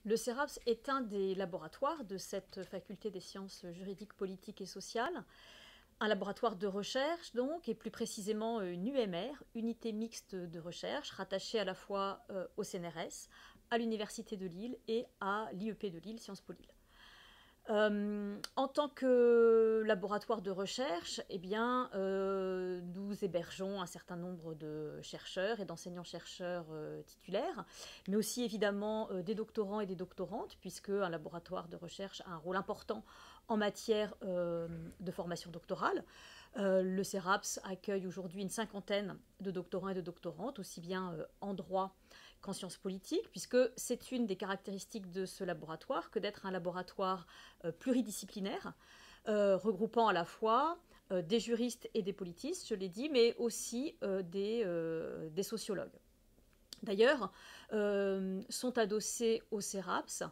Le CERAPS est un des laboratoires de cette faculté des sciences juridiques, politiques et sociales. Un laboratoire de recherche, donc, et plus précisément une UMR, unité mixte de recherche, rattachée à la fois au CNRS, à l'Université de Lille et à l'IEP de Lille, Sciences Po Lille. En tant que laboratoire de recherche, eh bien, nous hébergeons un certain nombre de chercheurs et d'enseignants-chercheurs titulaires, mais aussi évidemment des doctorants et des doctorantes, puisque un laboratoire de recherche a un rôle important en matière de formation doctorale. Le CERAPS accueille aujourd'hui une cinquantaine de doctorants et de doctorantes, aussi bien en droit qu'en sciences politiques, puisque c'est une des caractéristiques de ce laboratoire que d'être un laboratoire pluridisciplinaire, regroupant à la fois des juristes et des politistes, je l'ai dit, mais aussi des sociologues. D'ailleurs, sont adossés au CERAPS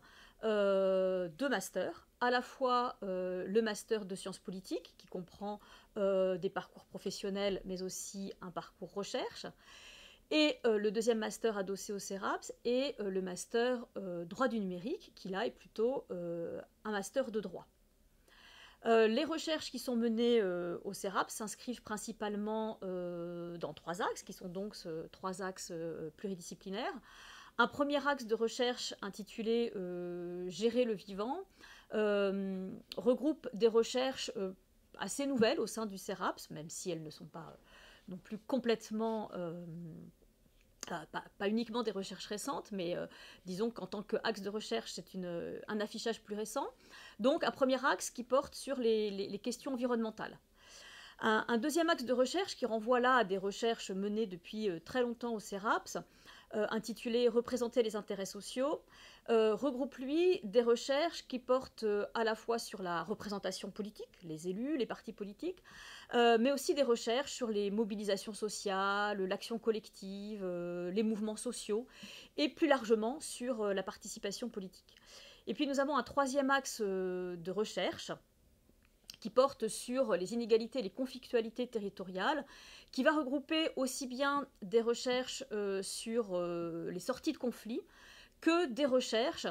deux masters, à la fois le master de sciences politiques, qui comprend des parcours professionnels, mais aussi un parcours recherche, et le deuxième master adossé au CERAPS est le master droit du numérique, qui là est plutôt un master de droit. Les recherches qui sont menées au CERAPS s'inscrivent principalement dans trois axes, qui sont donc trois axes pluridisciplinaires. Un premier axe de recherche intitulé Gérer le vivant regroupe des recherches assez nouvelles au sein du CERAPS, même si elles ne sont pas non plus complètement pas uniquement des recherches récentes, mais disons qu'en tant qu'axe de recherche, c'est un affichage plus récent. Donc un premier axe qui porte sur les questions environnementales. Un deuxième axe de recherche qui renvoie là à des recherches menées depuis très longtemps au CERAPS, intitulé Représenter les intérêts sociaux, regroupe lui des recherches qui portent à la fois sur la représentation politique, les élus, les partis politiques, mais aussi des recherches sur les mobilisations sociales, l'action collective, les mouvements sociaux, et plus largement sur la participation politique. Et puis nous avons un troisième axe de recherche qui porte sur les inégalités et les conflictualités territoriales, qui va regrouper aussi bien des recherches sur les sorties de conflits que des recherches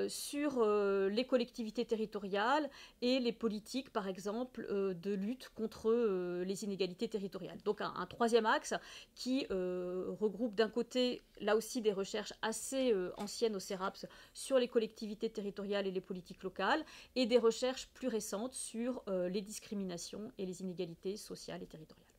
sur les collectivités territoriales et les politiques, par exemple, de lutte contre les inégalités territoriales. Donc un troisième axe qui regroupe d'un côté, là aussi, des recherches assez anciennes au CERAPS sur les collectivités territoriales et les politiques locales, et des recherches plus récentes sur les discriminations et les inégalités sociales et territoriales.